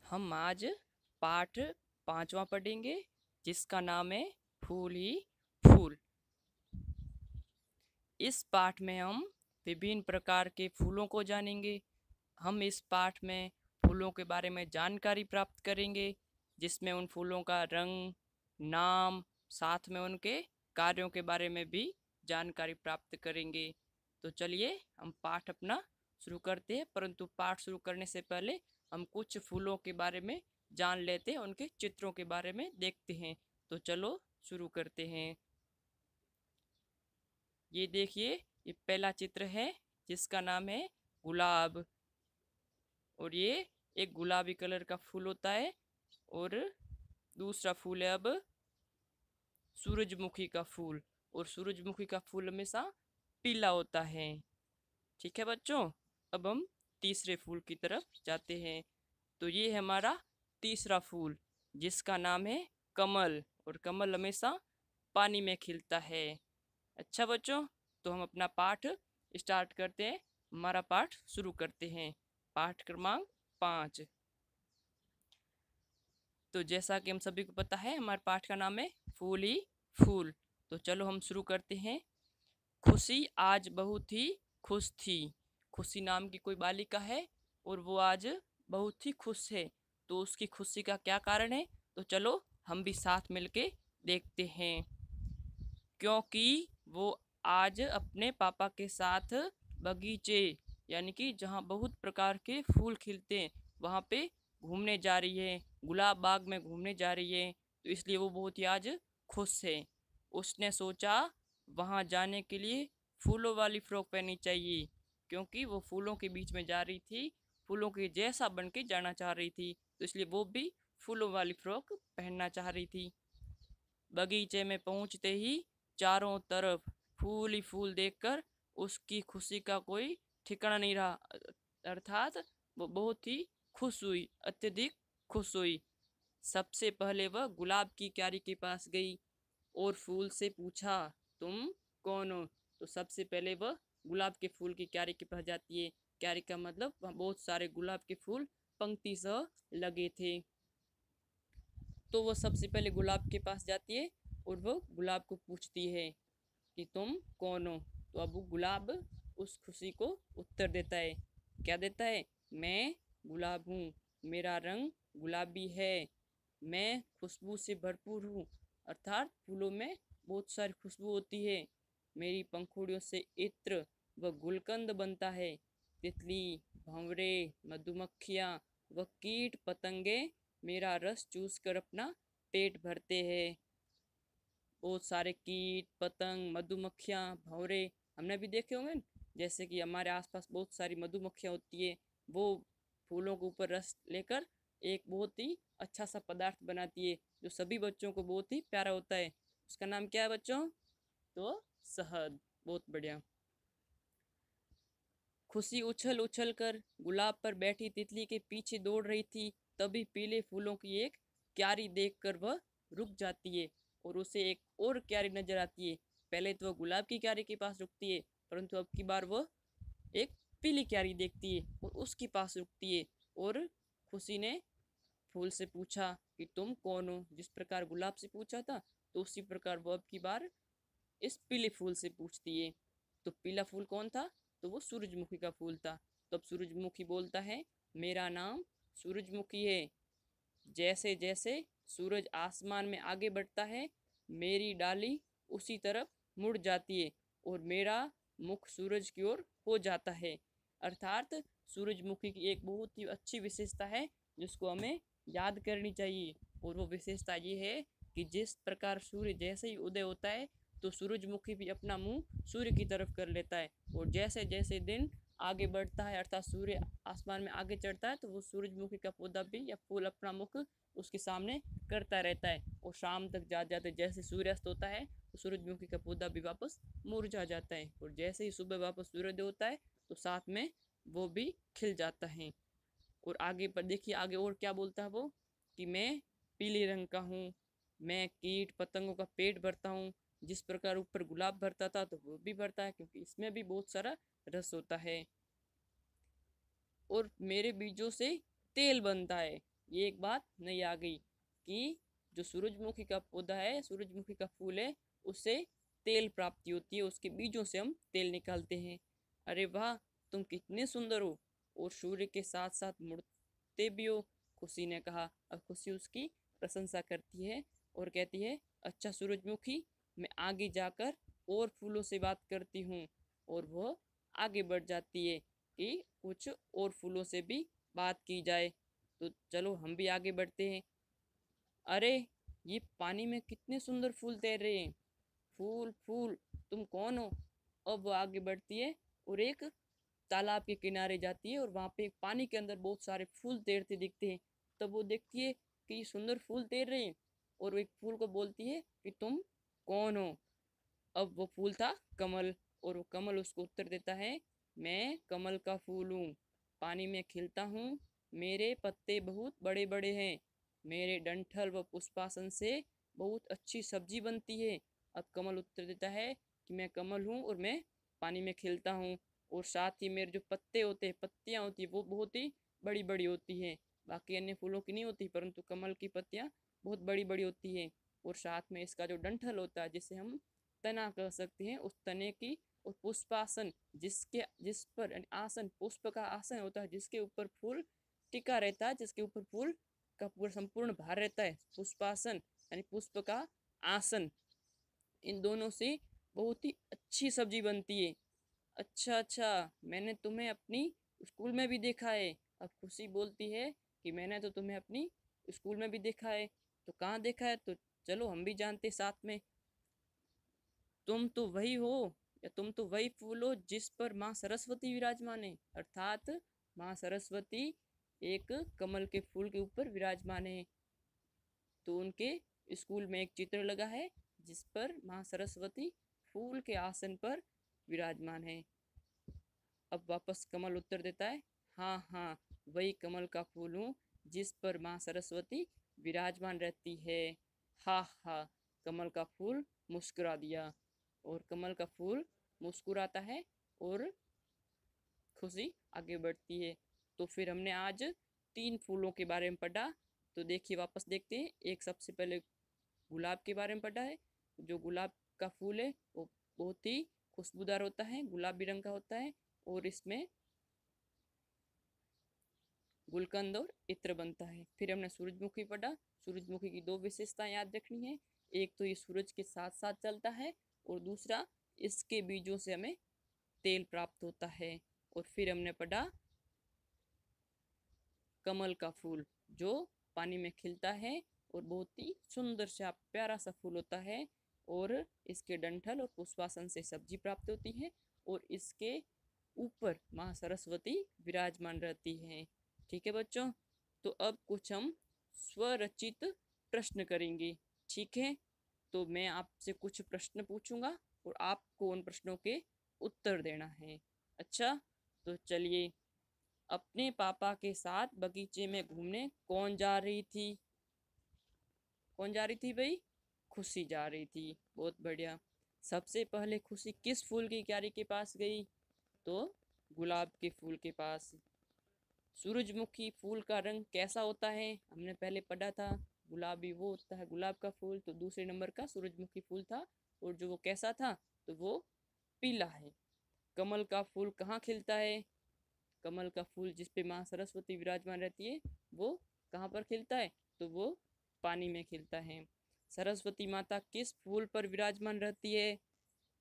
हम आज पाठ 5वां पढ़ेंगे जिसका नाम है फूल ही फूल। इस पाठ में हम विभिन्न प्रकार के फूलों को जानेंगे। हम इस पाठ में फूलों के बारे में जानकारी प्राप्त करेंगे, जिसमें उन फूलों का रंग, नाम, साथ में उनके कार्यों के बारे में भी जानकारी प्राप्त करेंगे। तो चलिए हम पाठ अपना शुरू करते हैं, परंतु पाठ शुरू करने से पहले हम कुछ फूलों के बारे में जान लेते हैं, उनके चित्रों के बारे में देखते हैं। तो चलो शुरू करते हैं। ये देखिए, ये पहला चित्र है जिसका नाम है गुलाब, और ये एक गुलाबी कलर का फूल होता है। और दूसरा फूल है अब सूरजमुखी का फूल, और सूरजमुखी का फूल हमेशा पीला होता है। ठीक है बच्चों, अब हम तीसरे फूल की तरफ जाते हैं। तो ये है हमारा तीसरा फूल जिसका नाम है कमल, और कमल हमेशा पानी में खिलता है। अच्छा बच्चों, तो हम अपना पाठ स्टार्ट करते हैं, हमारा पाठ शुरू करते हैं। पाठ क्रमांक 5। तो जैसा कि हम सभी को पता है, हमारे पाठ का नाम है फूल ही फूल। तो चलो हम शुरू करते हैं। खुशी आज बहुत ही खुश थी। खुशी नाम की कोई बालिका है और वो आज बहुत ही खुश है। तो उसकी खुशी का क्या कारण है, तो चलो हम भी साथ मिलके देखते हैं। क्योंकि वो आज अपने पापा के साथ बगीचे, यानी कि जहाँ बहुत प्रकार के फूल खिलते हैं, वहाँ पे घूमने जा रही है, गुलाब बाग में घूमने जा रही है। तो इसलिए वो बहुत ही आज खुश है। उसने सोचा वहाँ जाने के लिए फूलों वाली फ्रॉक पहननी चाहिए, क्योंकि वो फूलों के बीच में जा रही थी, फूलों के जैसा बन के जाना चाह रही थी। तो इसलिए वो भी फूलों वाली फ्रॉक पहनना चाह रही थी। बगीचे में पहुंचते ही चारों तरफ फूल ही फूल देखकर उसकी खुशी का कोई ठिकाना नहीं रहा। अर्थात वो बहुत ही खुश हुई, अत्यधिक खुश हुई। सबसे पहले वह गुलाब की क्यारी के पास गई और फूल से पूछा, तुम कौन हो? तो सबसे पहले वह गुलाब के फूल की क्यारी के पास जाती है। क्यारी का मतलब वहाँ बहुत सारे गुलाब के फूल पंक्ति सह लगे थे। तो वो सबसे पहले गुलाब के पास जाती है और वो गुलाब को पूछती है कि तुम कौन हो? तो अब वो गुलाब उस खुशी को उत्तर देता है। क्या देता है? मैं गुलाब हूँ, मेरा रंग गुलाबी है, मैं खुशबू से भरपूर हूँ। अर्थात फूलों में बहुत सारी खुशबू होती है। मेरी पंखुड़ियों से इत्र व गुलकंद बनता है। तितली, भंवरे, मधुमक्खियाँ व कीट पतंगे मेरा रस चूस कर अपना पेट भरते हैं। बहुत सारे कीट पतंग, मधुमक्खियाँ, भंवरे हमने भी देखे होंगे, जैसे कि हमारे आसपास बहुत सारी मधुमक्खियाँ होती है। वो फूलों के ऊपर रस लेकर एक बहुत ही अच्छा सा पदार्थ बनाती है, जो सभी बच्चों को बहुत ही प्यारा होता है। उसका नाम क्या है बच्चों? तो शहद। बहुत बढ़िया। खुशी उछल उछल कर गुलाब पर बैठी तितली के पीछे दौड़ रही थी। तभी पीले फूलों की एक क्यारी देखकर वह रुक जाती है और उसे एक और क्यारी नजर आती है। पहले तो वह गुलाब की क्यारी के पास रुकती है, परंतु अब की बार वह एक पीली क्यारी देखती है और उसके पास रुकती है। और खुशी ने फूल से पूछा कि तुम कौन हो? जिस प्रकार गुलाब से पूछा था, तो उसी प्रकार वह अब की बार इस पीले फूल से पूछती है। तो पीला फूल कौन था? तो वो सूरजमुखी का फूल था। तो अब सूरजमुखी बोलता है, मेरा नाम सूरजमुखी है। जैसे जैसे सूरज आसमान में आगे बढ़ता है, मेरी डाली उसी तरफ मुड़ जाती है और मेरा मुख सूरज की ओर हो जाता है। अर्थात सूरजमुखी की एक बहुत ही अच्छी विशेषता है जिसको हमें याद करनी चाहिए, और वो विशेषता ये है कि जिस प्रकार सूर्य जैसे ही उदय होता है, तो सूरजमुखी भी अपना मुंह सूर्य की तरफ कर लेता है, और जैसे जैसे दिन आगे बढ़ता है, अर्थात सूर्य आसमान में आगे चढ़ता है, तो वो सूरजमुखी का पौधा भी या फूल अपना मुख उसके सामने करता रहता है। और शाम तक जाते जाते जैसे सूर्यास्त होता है, तो सूरजमुखी का पौधा भी वापस मुरझा जाता है, और जैसे ही सुबह वापस सूर्योदय होता है, तो साथ में वो भी खिल जाता है। और आगे पर देखिए, आगे और क्या बोलता है वो, कि मैं पीले रंग का हूँ, मैं कीट पतंगों का पेट भरता हूँ। जिस प्रकार ऊपर गुलाब भरता था, तो वो भी भरता है, क्योंकि इसमें भी बहुत सारा रस होता है। और मेरे बीजों से तेल बनता है। ये एक बात नई आ गई कि जो सूरजमुखी का पौधा है, सूरजमुखी का फूल है, उससे तेल प्राप्ति होती है, उसके बीजों से हम तेल निकालते हैं। अरे वाह, तुम कितने सुंदर हो और सूर्य के साथ साथ मुड़ते भी हो, खुशी ने कहा। अब खुशी उसकी प्रशंसा करती है और कहती है, अच्छा सूरजमुखी, मैं आगे जाकर और फूलों से बात करती हूँ। और वह आगे बढ़ जाती है कि कुछ और फूलों से भी बात की जाए। तो चलो हम भी आगे बढ़ते हैं। अरे, ये पानी में कितने सुंदर फूल तैर रहे हैं। फूल फूल, तुम कौन हो? अब वो आगे बढ़ती है और एक तालाब के किनारे जाती है और वहां पे पानी के अंदर बहुत सारे फूल तैरते दिखते हैं। तब वो देखती है कि ये सुंदर फूल तैर रहे हैं और वो एक फूल को बोलती है कि तुम कौन हो? अब वो फूल था कमल, और वो कमल उसको उत्तर देता है, मैं कमल का फूल हूँ, पानी में खिलता हूँ, मेरे पत्ते बहुत बड़े बड़े हैं, मेरे डंठल व पुष्पासन से बहुत अच्छी सब्जी बनती है। अब कमल उत्तर देता है कि मैं कमल हूँ और मैं पानी में खिलता हूँ, और साथ ही मेरे जो पत्ते होते हैं, पत्तियाँ होती है, वो बहुत ही बड़ी बड़ी होती हैं। बाकी अन्य फूलों की नहीं होती, परंतु कमल की पत्तियाँ बहुत बड़ी बड़ी होती हैं। और साथ में इसका जो डंठल होता है, जिसे हम तना कह सकते हैं, उस तने की, और पुष्पासन, जिस पर यानी आसन, पुष्प का आसन होता है, जिसके ऊपर फूल टिका रहता है, जिसके ऊपर फूल का पूरा संपूर्ण भार रहता है, पुष्पासन यानी पुष्प का आसन। इन दोनों से बहुत ही अच्छी सब्जी बनती है। अच्छा अच्छा, मैंने तुम्हें अपनी स्कूल में भी देखा है। अब खुशी बोलती है कि मैंने तो तुम्हें अपनी स्कूल में भी देखा है। तो कहाँ देखा है? तो चलो हम भी जानते साथ में। तुम तो वही हो, या तुम तो वही फूल हो जिस पर माँ सरस्वती विराजमान है, अर्थात माँ सरस्वती एक कमल के फूल के ऊपर विराजमान है। तो उनके स्कूल में एक चित्र लगा है जिस पर माँ सरस्वती फूल के आसन पर विराजमान है। अब वापस कमल उत्तर देता है, हाँ हाँ, वही कमल का फूल हूँ जिस पर माँ सरस्वती विराजमान रहती है। हा हा, कमल का फूल मुस्कुरा दिया, और कमल का फूल मुस्कुराता है और खुशी आगे बढ़ती है। तो फिर हमने आज 3 फूलों के बारे में पढ़ा। तो देखिए, वापस देखते हैं। एक सबसे पहले गुलाब के बारे में पढ़ा है। जो गुलाब का फूल है वो बहुत ही खुशबूदार होता है, गुलाबी रंग का होता है, और इसमें गुलकंद और इत्र बनता है। फिर हमने सूरजमुखी पढ़ा। सूरजमुखी की 2 विशेषताएं याद रखनी है। एक तो ये सूरज के साथ साथ चलता है, और दूसरा इसके बीजों से हमें तेल प्राप्त होता है। और फिर हमने पढ़ा कमल का फूल, जो पानी में खिलता है और बहुत ही सुंदर सा प्यारा सा फूल होता है, और इसके डंठल और पुष्पासन से सब्जी प्राप्त होती है, और इसके ऊपर माँ सरस्वती विराजमान रहती है। ठीक है बच्चों, तो अब कुछ हम स्वरचित प्रश्न करेंगे। ठीक है, तो मैं आपसे कुछ प्रश्न पूछूंगा और आपको उन प्रश्नों के उत्तर देना है। अच्छा, तो चलिए। अपने पापा के साथ बगीचे में घूमने कौन जा रही थी? कौन जा रही थी भाई? खुशी जा रही थी। बहुत बढ़िया। सबसे पहले खुशी किस फूल की क्यारी के पास गई? तो गुलाब के फूल के पास। सूरजमुखी फूल का रंग कैसा होता है? हमने पहले पढ़ा था, गुलाबी वो होता है गुलाब का फूल, तो दूसरे नंबर का सूरजमुखी फूल था। और जो वो कैसा था, तो वो पीला है। कमल का फूल कहाँ खिलता है? कमल का फूल जिस पे माँ सरस्वती विराजमान रहती है, वो कहाँ पर खिलता है? तो वो पानी में खिलता है। सरस्वती माता किस फूल पर विराजमान रहती है?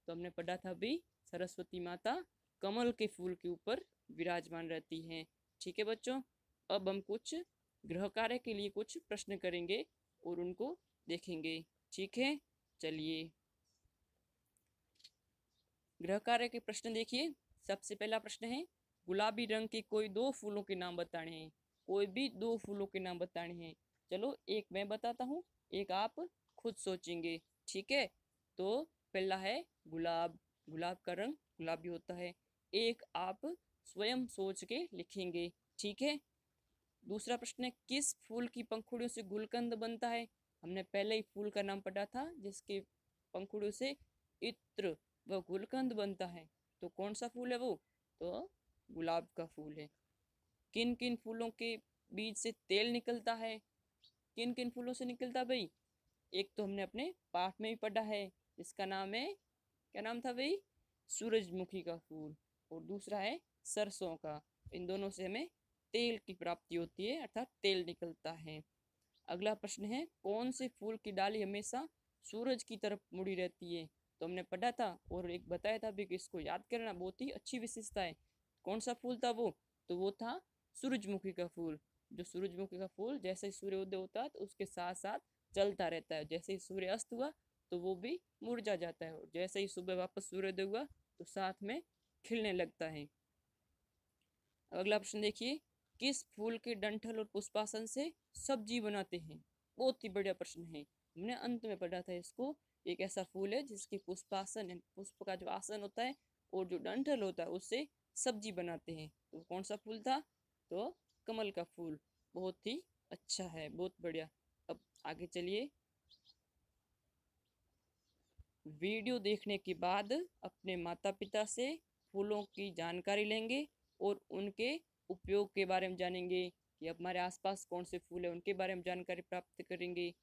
तो हमने पढ़ा था अभी, सरस्वती माता कमल के फूल के ऊपर विराजमान रहती हैं। ठीक है बच्चों, अब हम कुछ गृह कार्य के लिए कुछ प्रश्न करेंगे और उनको देखेंगे। ठीक है, चलिए गृह कार्य के प्रश्न देखिए। सबसे पहला प्रश्न है, गुलाबी रंग के कोई 2 फूलों के नाम बताने हैं। कोई भी 2 फूलों के नाम बताने हैं। चलो, एक मैं बताता हूँ, एक आप खुद सोचेंगे। ठीक है, तो पहला है गुलाब, गुलाब का रंग गुलाबी होता है। एक आप स्वयं सोच के लिखेंगे। ठीक है, दूसरा प्रश्न है, किस फूल की पंखुड़ियों से गुलकंद बनता है? हमने पहले ही फूल का नाम पढ़ा था, जिसके पंखुड़ियों से इत्र व गुलकंद बनता है। तो कौन सा फूल है वो? तो गुलाब का फूल है। किन किन फूलों के बीज से तेल निकलता है। किन किन फूलों से निकलता भाई? एक तो हमने अपने पाठ में भी पढ़ा है, इसका नाम है, क्या नाम था भाई? सूरजमुखी का फूल। और दूसरा है सरसों का। इन दोनों से हमें तेल की प्राप्ति होती है, अर्थात तेल निकलता है। अगला प्रश्न है, कौन से फूल की डाली हमेशा सूरज की तरफ मुड़ी रहती है? तो हमने पढ़ा था और एक बताया था भी कि इसको याद करना बहुत ही अच्छी विशेषता है। कौन सा फूल था वो? तो वो था सूरजमुखी का फूल। जो सूरजमुखी का फूल जैसे ही सूर्योदय होता है तो उसके साथ साथ चलता रहता है, जैसे ही सूर्य अस्त हुआ तो वो भी मुरझा जाता है, और जैसे ही सुबह वापस सूर्योदय हुआ तो साथ में खिलने लगता है। अगला प्रश्न देखिए, किस फूल के डंठल और पुष्पासन से सब्जी बनाते हैं? बहुत ही बढ़िया प्रश्न है, हमने अंत में पढ़ा था इसको। एक ऐसा फूल है जिसके पुष्पासन यानी पुष्प का जो आसन होता है और जो डंठल होता है उससे सब्जी बनाते हैं। तो कौन सा फूल था? तो कमल का फूल। बहुत ही अच्छा है, बहुत बढ़िया। अब आगे चलिए। वीडियो देखने के बाद अपने माता पिता से फूलों की जानकारी लेंगे और उनके उपयोग के बारे में जानेंगे कि हमारे आसपास कौन से फूल हैं उनके बारे में जानकारी प्राप्त करेंगे।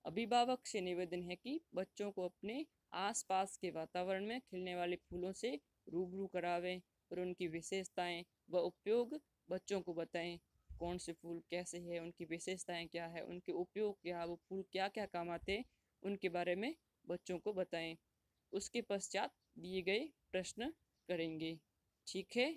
अभिभावक से निवेदन है कि बच्चों को अपने आसपास के वातावरण में खिलने वाले फूलों से रूबरू करावें और उनकी विशेषताएं व उपयोग बच्चों को बताएं। कौन से फूल कैसे हैं, उनकी विशेषताएं क्या है, उनके उपयोग क्या, वो फूल क्या क्या काम आते हैं, उनके बारे में बच्चों को बताएं। उसके पश्चात दिए गए प्रश्न करेंगे। ठीक है।